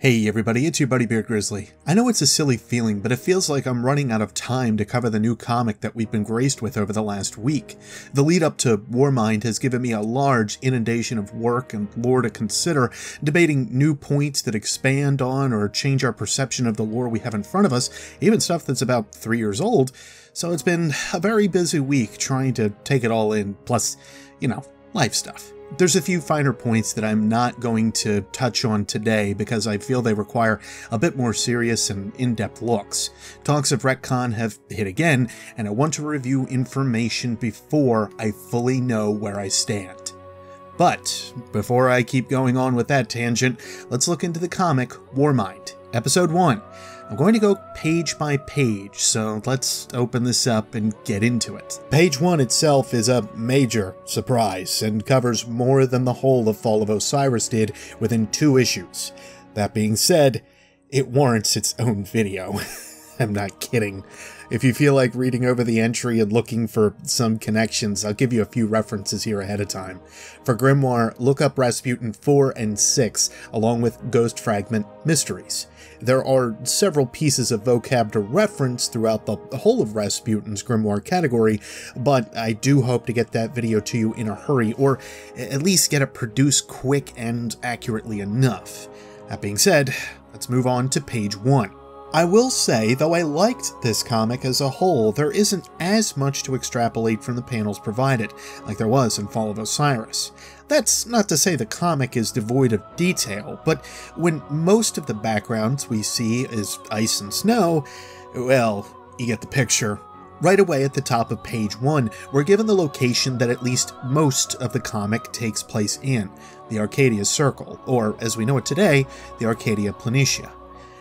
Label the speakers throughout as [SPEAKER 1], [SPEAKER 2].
[SPEAKER 1] Hey everybody, it's your buddy Beard Grizzly. I know it's a silly feeling, but it feels like I'm running out of time to cover the new comic that we've been graced with over the last week. The lead up to Warmind has given me a large inundation of work and lore to consider, debating new points that expand on or change our perception of the lore we have in front of us, even stuff that's about 3 years old. So it's been a very busy week trying to take it all in, plus, life stuff. There's a few finer points that I'm not going to touch on today because I feel they require a bit more serious and in-depth looks. Talks of retcon have hit again, and I want to review information before I fully know where I stand. But before I keep going on with that tangent, let's look into the comic Warmind, Episode 1. I'm going to go page by page, so let's open this up and get into it. Page 1 itself is a major surprise and covers more than the whole of Fall of Osiris did within 2 issues. That being said, it warrants its own video. I'm not kidding. If you feel like reading over the entry and looking for some connections, I'll give you a few references here ahead of time. For Grimoire, look up Rasputin 4 and 6, along with Ghost Fragment Mysteries. There are several pieces of vocab to reference throughout the whole of Rasputin's Grimoire category, but I do hope to get that video to you in a hurry, or at least get it produced quick and accurately enough. That being said, let's move on to page 1. I will say, though I liked this comic as a whole, there isn't as much to extrapolate from the panels provided, like there was in Fall of Osiris. That's not to say the comic is devoid of detail, but when most of the backgrounds we see is ice and snow, well, you get the picture. Right away at the top of page 1, we're given the location that at least most of the comic takes place in, the Arcadia Circle, or as we know it today, the Arcadia Planitia.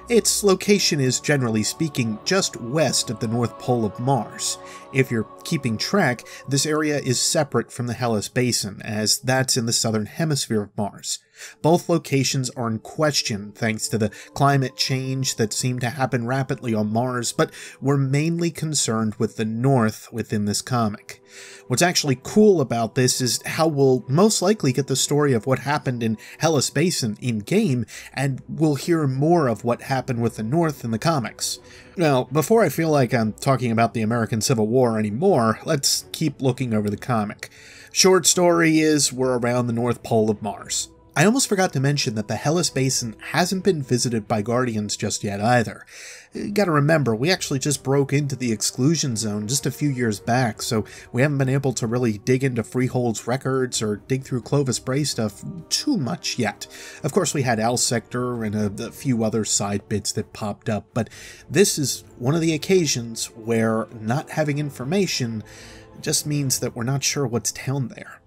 [SPEAKER 1] Its location is, generally speaking, just west of the North Pole of Mars. If you're keeping track, this area is separate from the Hellas Basin, as that's in the southern hemisphere of Mars. Both locations are in question thanks to the climate change that seemed to happen rapidly on Mars, but we're mainly concerned with the North within this comic. What's actually cool about this is how we'll most likely get the story of what happened in Hellas Basin in-game, and we'll hear more of what happened with the North in the comics. Now, before I feel like I'm talking about the American Civil War anymore, let's keep looking over the comic. Short story is we're around the North Pole of Mars. I almost forgot to mention that the Hellas Basin hasn't been visited by Guardians just yet either. You gotta remember, we actually just broke into the exclusion zone just a few years back, so we haven't been able to really dig into Freehold's records or dig through Clovis Bray stuff too much yet. Of course, we had Al Sector and a few other side bits that popped up, but this is one of the occasions where not having information just means that we're not sure what's down there.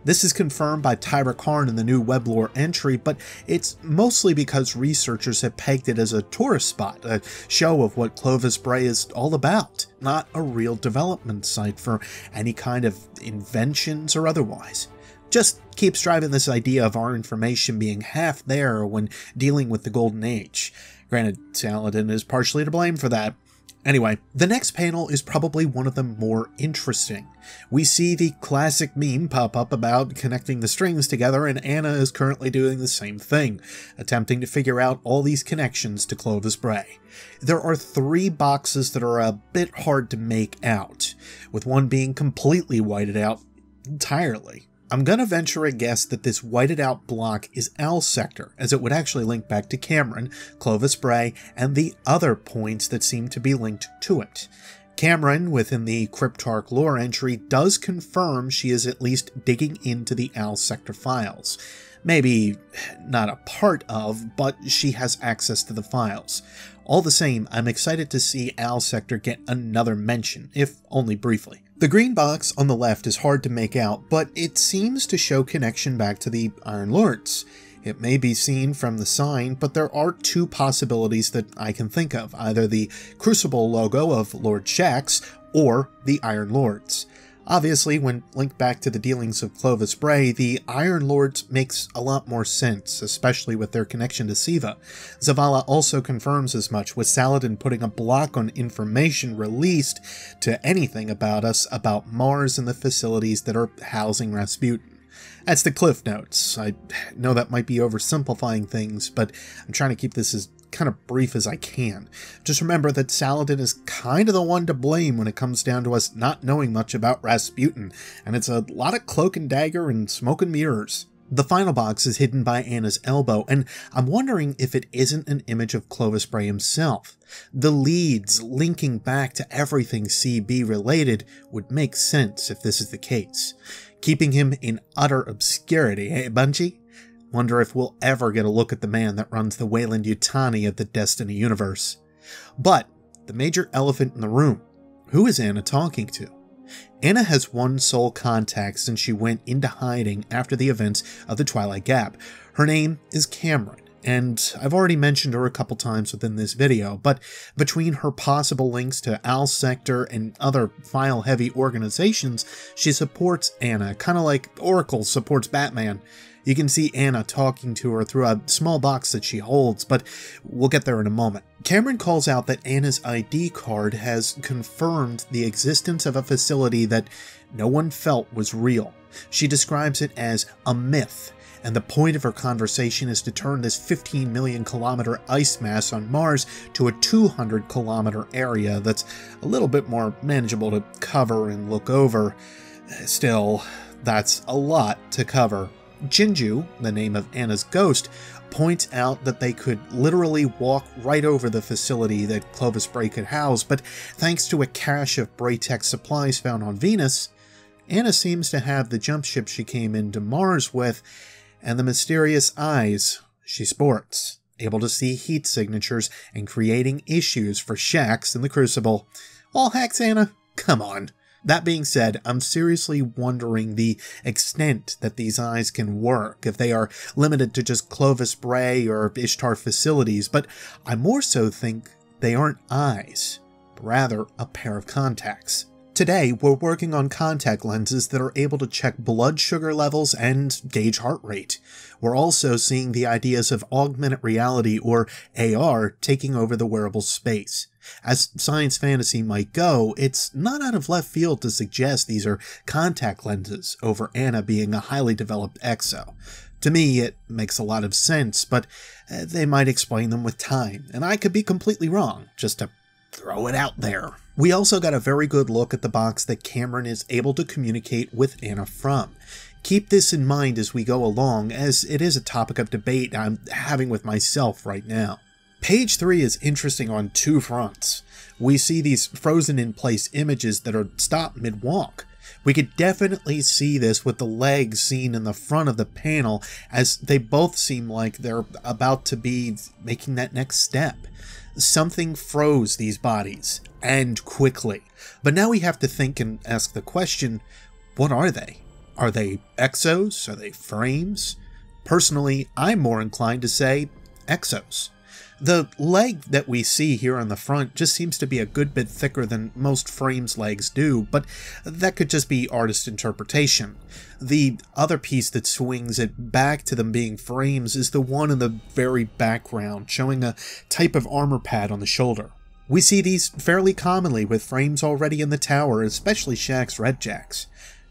[SPEAKER 1] This is confirmed by Tyra Karn in the new weblore entry, but it's mostly because researchers have pegged it as a tourist spot, a show of what Clovis Bray is all about, not a real development site for any kind of inventions or otherwise. Just keeps driving this idea of our information being half there when dealing with the Golden Age. Granted, Saladin is partially to blame for that. Anyway, the next panel is probably one of the more interesting. We see the classic meme pop up about connecting the strings together, and Anna is currently doing the same thing, attempting to figure out all these connections to Clovis Bray. There are 3 boxes that are a bit hard to make out, with one being completely whited out entirely. I'm gonna venture a guess that this whited out block is Al Sector, as it would actually link back to Cameron, Clovis Bray, and the other points that seem to be linked to it. Cameron, within the Cryptarch lore entry, does confirm she is at least digging into the Al Sector files. Maybe not a part of, but she has access to the files. All the same, I'm excited to see Al Sector get another mention, if only briefly. The green box on the left is hard to make out, but it seems to show connection back to the Iron Lords. It may be seen from the sign, but there are 2 possibilities that I can think of, either the Crucible logo of Lord Shaxx or the Iron Lords. Obviously, when linked back to the dealings of Clovis Bray, the Iron Lords makes a lot more sense, especially with their connection to Siva. Zavala also confirms as much, with Saladin putting a block on information released to anything about us about Mars and the facilities that are housing Rasputin. That's the cliff notes. I know that might be oversimplifying things, but I'm trying to keep this as kind of brief as I can. Just remember that Saladin is kind of the one to blame when it comes down to us not knowing much about Rasputin, and it's a lot of cloak and dagger and smoke and mirrors. The final box is hidden by Anna's elbow, and I'm wondering if it isn't an image of Clovis Bray himself. The leads linking back to everything CB related would make sense if this is the case. Keeping him in utter obscurity, eh, Bungie? Wonder if we'll ever get a look at the man that runs the Weyland-Yutani of the Destiny universe. But the major elephant in the room, who is Anna talking to? Anna has one sole contact since she went into hiding after the events of the Twilight Gap. Her name is Cameron, and I've already mentioned her a couple times within this video, but between her possible links to Al Sector and other file-heavy organizations, she supports Anna, kind of like Oracle supports Batman. You can see Anna talking to her through a small box that she holds, but we'll get there in a moment. Cameron calls out that Anna's ID card has confirmed the existence of a facility that no one felt was real. She describes it as a myth, and the point of her conversation is to turn this 15 million kilometer ice mass on Mars to a 200 kilometer area that's a little bit more manageable to cover and look over. Still, that's a lot to cover. Jinju, the name of Anna's ghost, points out that they could literally walk right over the facility that Clovis Bray could house, but thanks to a cache of Braytech supplies found on Venus, Anna seems to have the jump ship she came into Mars with, and the mysterious eyes she sports, able to see heat signatures and creating issues for Shaxx in the Crucible. All hacks, Anna? Come on. That being said, I'm seriously wondering the extent that these eyes can work, if they are limited to just Clovis Bray or Ishtar facilities, but I more so think they aren't eyes, but rather a pair of contacts. Today, we're working on contact lenses that are able to check blood sugar levels and gauge heart rate. We're also seeing the ideas of augmented reality, or AR, taking over the wearable space. As science fantasy might go, it's not out of left field to suggest these are contact lenses over Anna being a highly developed exo. To me, it makes a lot of sense, but they might explain them with time, and I could be completely wrong, just to throw it out there. We also got a very good look at the box that Cameron is able to communicate with Anna from. Keep this in mind as we go along, as it is a topic of debate I'm having with myself right now. Page 3 is interesting on two fronts. We see these frozen-in-place images that are stopped mid-walk. We could definitely see this with the legs seen in the front of the panel, as they both seem like they're about to be making that next step. Something froze these bodies, and quickly. But now we have to think and ask the question, what are they? Are they exos? Are they frames? Personally, I'm more inclined to say exos. The leg that we see here on the front just seems to be a good bit thicker than most frames' legs do, but that could just be artist interpretation. The other piece that swings it back to them being frames is the one in the very background, showing a type of armor pad on the shoulder. We see these fairly commonly with frames already in the tower, especially Shaxx Redjacks.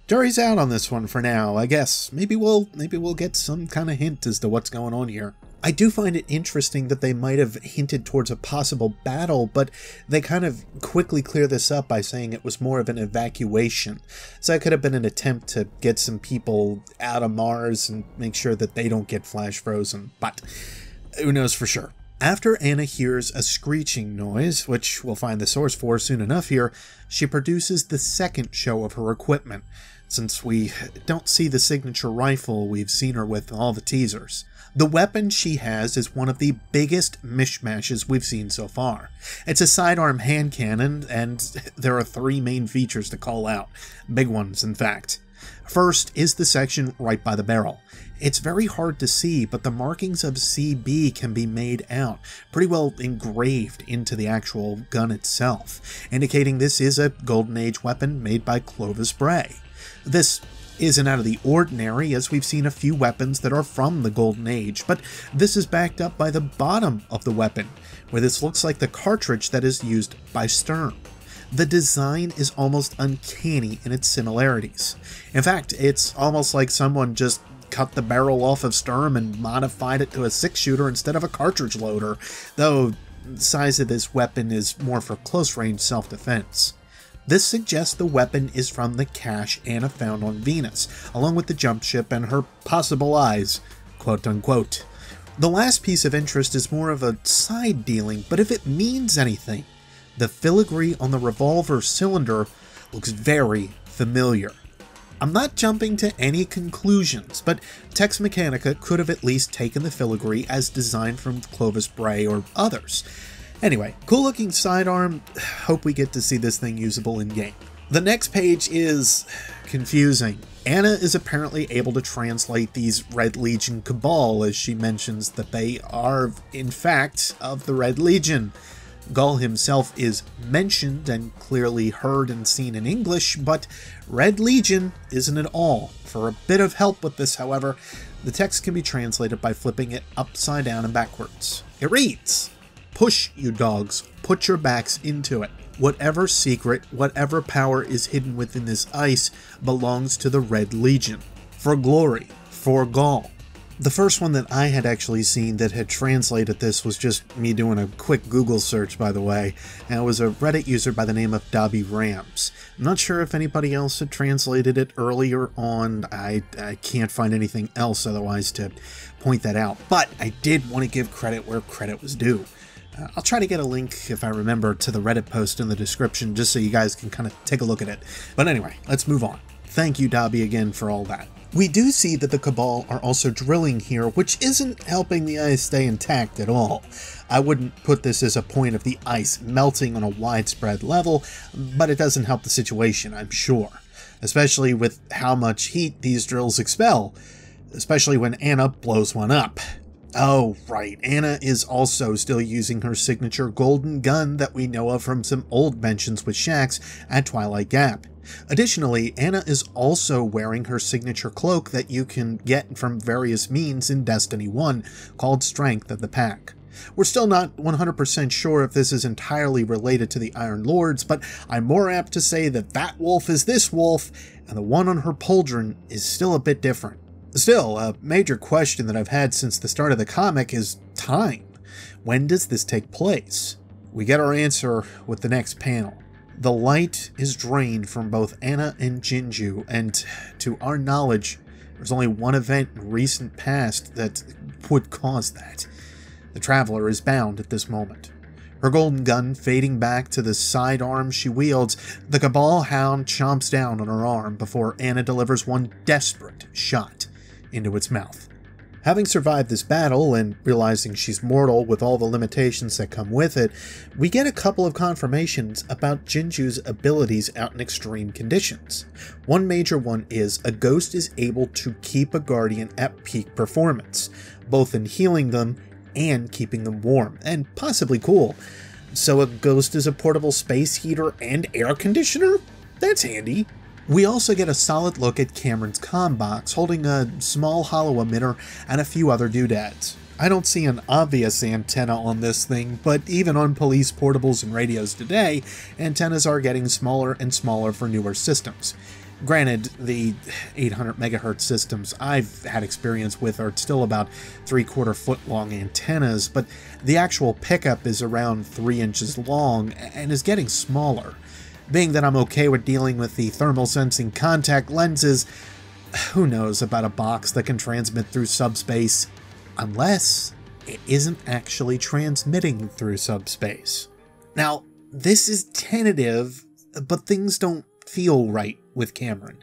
[SPEAKER 1] Jury's out on this one for now, I guess. Maybe we'll get some kind of hint as to what's going on here. I do find it interesting that they might have hinted towards a possible battle, but they kind of quickly clear this up by saying it was more of an evacuation. So it could have been an attempt to get some people out of Mars and make sure that they don't get flash frozen, but who knows for sure. After Anna hears a screeching noise, which we'll find the source for soon enough here, she produces the second show of her equipment. Since we don't see the signature rifle we've seen her with all the teasers. The weapon she has is one of the biggest mishmashes we've seen so far. It's a sidearm hand cannon, and there are three main features to call out. Big ones, in fact. First is the section right by the barrel. It's very hard to see, but the markings of CB can be made out, pretty well engraved into the actual gun itself, indicating this is a Golden Age weapon made by Clovis Bray. This isn't out of the ordinary, as we've seen a few weapons that are from the Golden Age, but this is backed up by the bottom of the weapon, where this looks like the cartridge that is used by Sturm. The design is almost uncanny in its similarities. In fact, it's almost like someone just cut the barrel off of Sturm and modified it to a 6-shooter instead of a cartridge loader, though the size of this weapon is more for close-range self-defense. This suggests the weapon is from the cache Anna found on Venus, along with the jump ship and her possible eyes, quote-unquote. The last piece of interest is more of a side dealing, but if it means anything, the filigree on the revolver cylinder looks very familiar. I'm not jumping to any conclusions, but Tex Mechanica could have at least taken the filigree as designed from Clovis Bray or others. Anyway, cool looking sidearm, hope we get to see this thing usable in game. The next page is confusing. Anna is apparently able to translate these Red Legion COBOL, as she mentions that they are, in fact, of the Red Legion. Gull himself is mentioned and clearly heard and seen in English, but Red Legion isn't at all. For a bit of help with this, however, the text can be translated by flipping it upside down and backwards. It reads, "Push, you dogs, put your backs into it. Whatever secret, whatever power is hidden within this ice belongs to the Red Legion. For glory, for Gaul." The first one that I had actually seen that had translated this was just me doing a quick Google search, by the way, and it was a Reddit user by the name of Dobby Rams. I'm not sure if anybody else had translated it earlier on. I can't find anything else otherwise to point that out, but I did want to give credit where credit was due. I'll try to get a link, if I remember, to the Reddit post in the description just so you guys can kind of take a look at it. But anyway, let's move on. Thank you, Dobby, again for all that. We do see that the Cabal are also drilling here, which isn't helping the ice stay intact at all. I wouldn't put this as a point of the ice melting on a widespread level, but it doesn't help the situation, I'm sure. Especially with how much heat these drills expel, especially when Anna blows one up. Oh, right, Anna is also still using her signature golden gun that we know of from some old mentions with Shaxx at Twilight Gap. Additionally, Anna is also wearing her signature cloak that you can get from various means in Destiny 1, called Strength of the Pack. We're still not 100% sure if this is entirely related to the Iron Lords, but I'm more apt to say that that wolf is this wolf, and the one on her pauldron is still a bit different. Still, a major question that I've had since the start of the comic is time. When does this take place? We get our answer with the next panel. The light is drained from both Anna and Jinju, and to our knowledge, there's only one event in recent past that would cause that. The Traveler is bound at this moment. Her golden gun fading back to the sidearm she wields, the Cabal hound chomps down on her arm before Anna delivers one desperate shot into its mouth. Having survived this battle and realizing she's mortal with all the limitations that come with it, we get a couple of confirmations about Jinju's abilities out in extreme conditions. One major one is a ghost is able to keep a guardian at peak performance, both in healing them and keeping them warm, and possibly cool. So a ghost is a portable space heater and air conditioner? That's handy. We also get a solid look at Cameron's comm box, holding a small hollow emitter and a few other doodads. I don't see an obvious antenna on this thing, but even on police portables and radios today, antennas are getting smaller and smaller for newer systems. Granted, the 800 megahertz systems I've had experience with are still about 3/4 foot long antennas, but the actual pickup is around 3 inches long and is getting smaller. Being that I'm okay with dealing with the thermal sensing contact lenses, who knows about a box that can transmit through subspace, unless it isn't actually transmitting through subspace. Now, this is tentative, but things don't feel right with Cameron.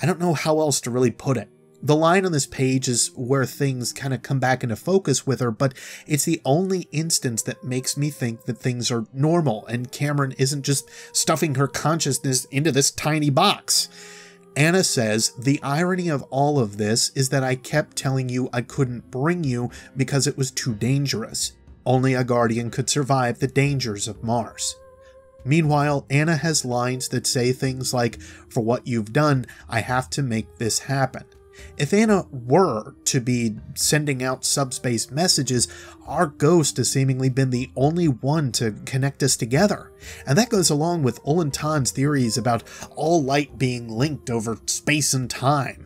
[SPEAKER 1] I don't know how else to really put it. The line on this page is where things kind of come back into focus with her, but it's the only instance that makes me think that things are normal and Cameron isn't just stuffing her consciousness into this tiny box. Anna says, "The irony of all of this is that I kept telling you I couldn't bring you because it was too dangerous. Only a guardian could survive the dangers of Mars." Meanwhile, Anna has lines that say things like, "For what you've done, I have to make this happen." If Anna were to be sending out subspace messages, our ghost has seemingly been the only one to connect us together. And that goes along with Ulantan's theories about all light being linked over space and time.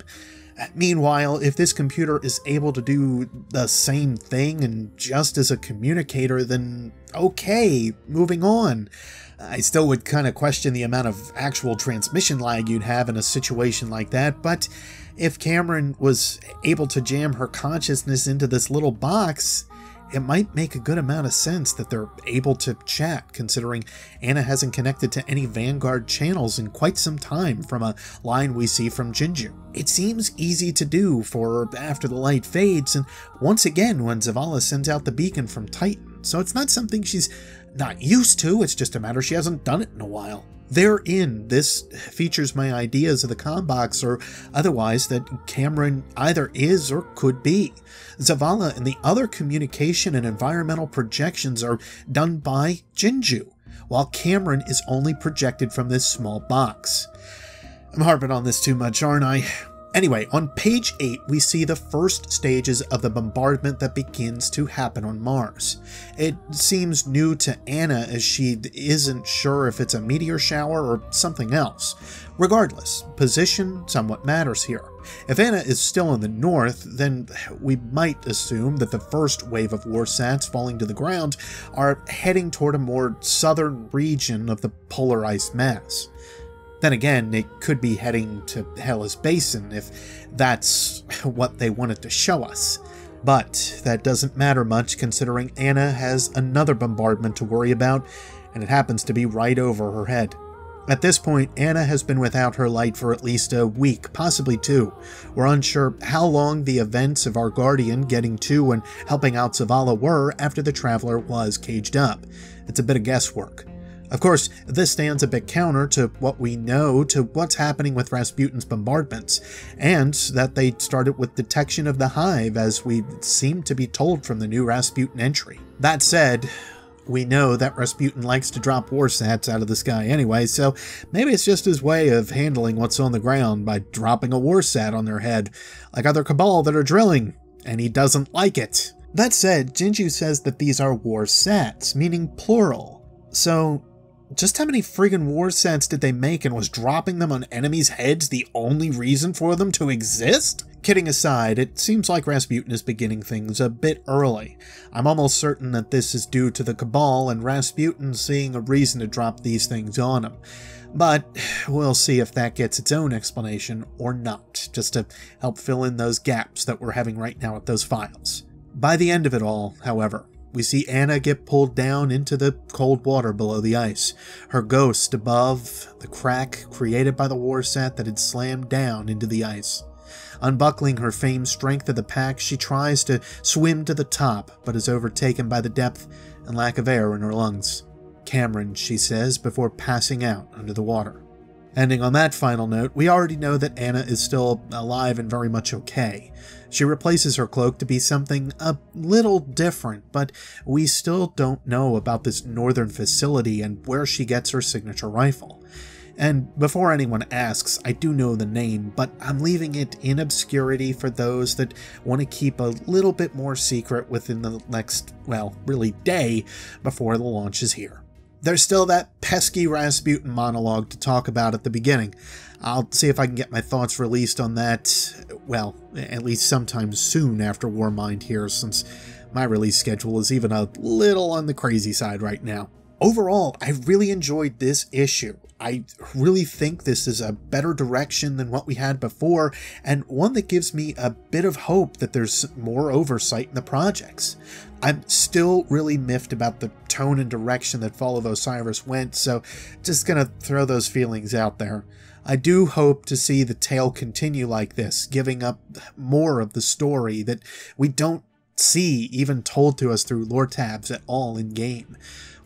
[SPEAKER 1] Meanwhile, if this computer is able to do the same thing and just as a communicator, then okay, moving on. I still would kind of question the amount of actual transmission lag you'd have in a situation like that, but if Cameron was able to jam her consciousness into this little box, it might make a good amount of sense that they're able to chat, considering Anna hasn't connected to any Vanguard channels in quite some time from a line we see from Jinju. It seems easy to do for after the light fades, and once again when Zavala sends out the beacon from Titan, so it's not something she's not used to, it's just a matter she hasn't done it in a while. Therein, this features my ideas of the combox or otherwise that Cameron either is or could be. Zavala and the other communication and environmental projections are done by Jinju, while Cameron is only projected from this small box. I'm harping on this too much, aren't I? Anyway, on page 8, we see the first stages of the bombardment that begins to happen on Mars. It seems new to Anna as she isn't sure if it's a meteor shower or something else. Regardless, position somewhat matters here. If Anna is still in the north, then we might assume that the first wave of warsats falling to the ground are heading toward a more southern region of the polar ice mass. Then again, it could be heading to Hellas Basin if that's what they wanted to show us. But that doesn't matter much considering Anna has another bombardment to worry about, and it happens to be right over her head. At this point, Anna has been without her light for at least a week, possibly 2. We're unsure how long the events of our Guardian getting to and helping out Zavala were after the Traveler was caged up. It's a bit of guesswork. Of course, this stands a bit counter to what we know to what's happening with Rasputin's bombardments, and that they started with detection of the Hive as we seem to be told from the new Rasputin entry. That said, we know that Rasputin likes to drop warsats out of the sky anyway, so maybe it's just his way of handling what's on the ground by dropping a warsat on their head, like other Cabal that are drilling, and he doesn't like it. That said, Jinju says that these are warsats, meaning plural. So just how many friggin' warsats did they make, and was dropping them on enemies' heads the only reason for them to exist? Kidding aside, it seems like Rasputin is beginning things a bit early. I'm almost certain that this is due to the Cabal and Rasputin seeing a reason to drop these things on him. But we'll see if that gets its own explanation or not, just to help fill in those gaps that we're having right now with those files. By the end of it all, however, we see Anna get pulled down into the cold water below the ice, her ghost above the crack created by the warsat that had slammed down into the ice. Unbuckling her famed strength of the pack, she tries to swim to the top, but is overtaken by the depth and lack of air in her lungs. Cameron, she says, before passing out under the water. Ending on that final note, we already know that Anna is still alive and very much okay. She replaces her cloak to be something a little different, but we still don't know about this northern facility and where she gets her signature rifle. And before anyone asks, I do know the name, but I'm leaving it in obscurity for those that want to keep a little bit more secret within the next, well, really day before the launch is here. There's still that pesky Rasputin monologue to talk about at the beginning. I'll see if I can get my thoughts released on that, well, at least sometime soon after Warmind here, since my release schedule is even a little on the crazy side right now. Overall, I really enjoyed this issue. I really think this is a better direction than what we had before, and one that gives me a bit of hope that there's more oversight in the projects. I'm still really miffed about the tone and direction that Fall of Osiris went, so just gonna throw those feelings out there. I do hope to see the tale continue like this, giving up more of the story that we don't see even told to us through lore tabs at all in-game,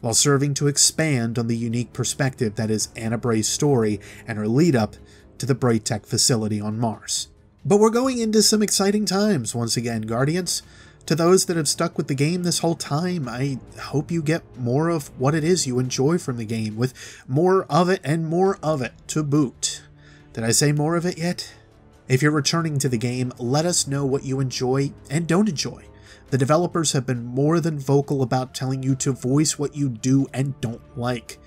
[SPEAKER 1] while serving to expand on the unique perspective that is Anna Bray's story and her lead-up to the Bray Tech facility on Mars. But we're going into some exciting times once again, Guardians. To those that have stuck with the game this whole time, I hope you get more of what it is you enjoy from the game, with more of it and more of it to boot. Did I say more of it yet? If you're returning to the game, let us know what you enjoy and don't enjoy. The developers have been more than vocal about telling you to voice what you do and don't like.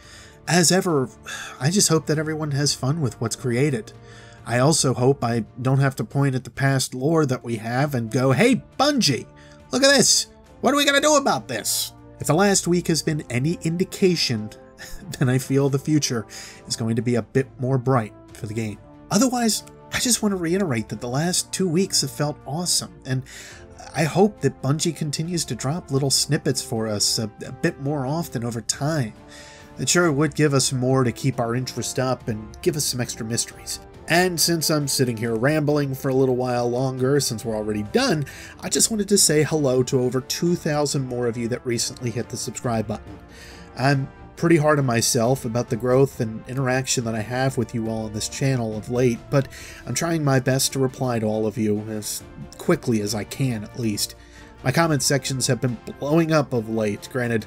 [SPEAKER 1] As ever, I just hope that everyone has fun with what's created. I also hope I don't have to point at the past lore that we have and go, "Hey, Bungie, look at this! What are we gonna do about this?" If the last week has been any indication, then I feel the future is going to be a bit more bright for the game. Otherwise, I just want to reiterate that the last 2 weeks have felt awesome, and I hope that Bungie continues to drop little snippets for us a bit more often over time. It sure would give us more to keep our interest up and give us some extra mysteries. And since I'm sitting here rambling for a little while longer since we're already done, I just wanted to say hello to over 2,000 more of you that recently hit the subscribe button. I'm pretty hard on myself about the growth and interaction that I have with you all on this channel of late, but I'm trying my best to reply to all of you as quickly as I can, at least. My comment sections have been blowing up of late. Granted,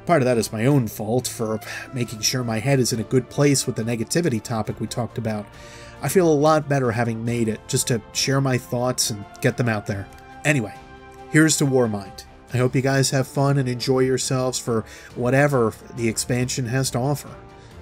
[SPEAKER 1] part of that is my own fault for making sure my head is in a good place with the negativity topic we talked about. I feel a lot better having made it, just to share my thoughts and get them out there. Anyway, here's to Warmind. I hope you guys have fun and enjoy yourselves for whatever the expansion has to offer.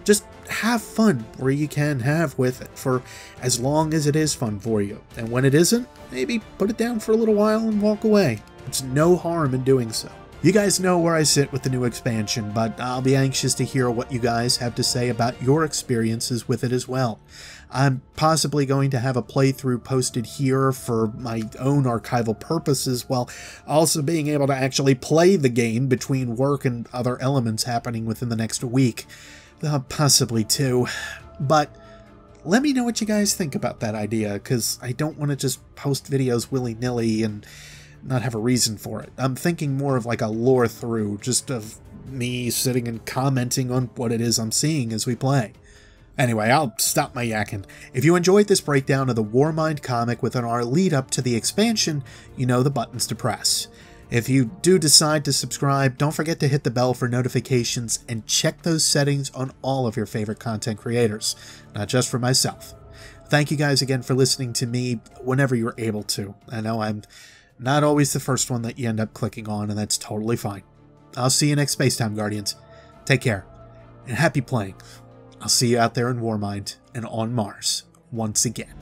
[SPEAKER 1] Just have fun where you can have with it for as long as it is fun for you. And when it isn't, maybe put it down for a little while and walk away. There's no harm in doing so. You guys know where I sit with the new expansion, but I'll be anxious to hear what you guys have to say about your experiences with it as well. I'm possibly going to have a playthrough posted here for my own archival purposes, while also being able to actually play the game between work and other elements happening within the next week. Possibly two. But let me know what you guys think about that idea, because I don't want to just post videos willy-nilly and not have a reason for it. I'm thinking more of like a lore through, just of me sitting and commenting on what it is I'm seeing as we play. Anyway, I'll stop my yakking. If you enjoyed this breakdown of the Warmind comic within our lead up to the expansion, you know the buttons to press. If you do decide to subscribe, don't forget to hit the bell for notifications and check those settings on all of your favorite content creators, not just for myself. Thank you guys again for listening to me whenever you're able to. I know I'm not always the first one that you end up clicking on, and that's totally fine. I'll see you next Spacetime Guardians. Take care, and happy playing. I'll see you out there in Warmind and on Mars once again.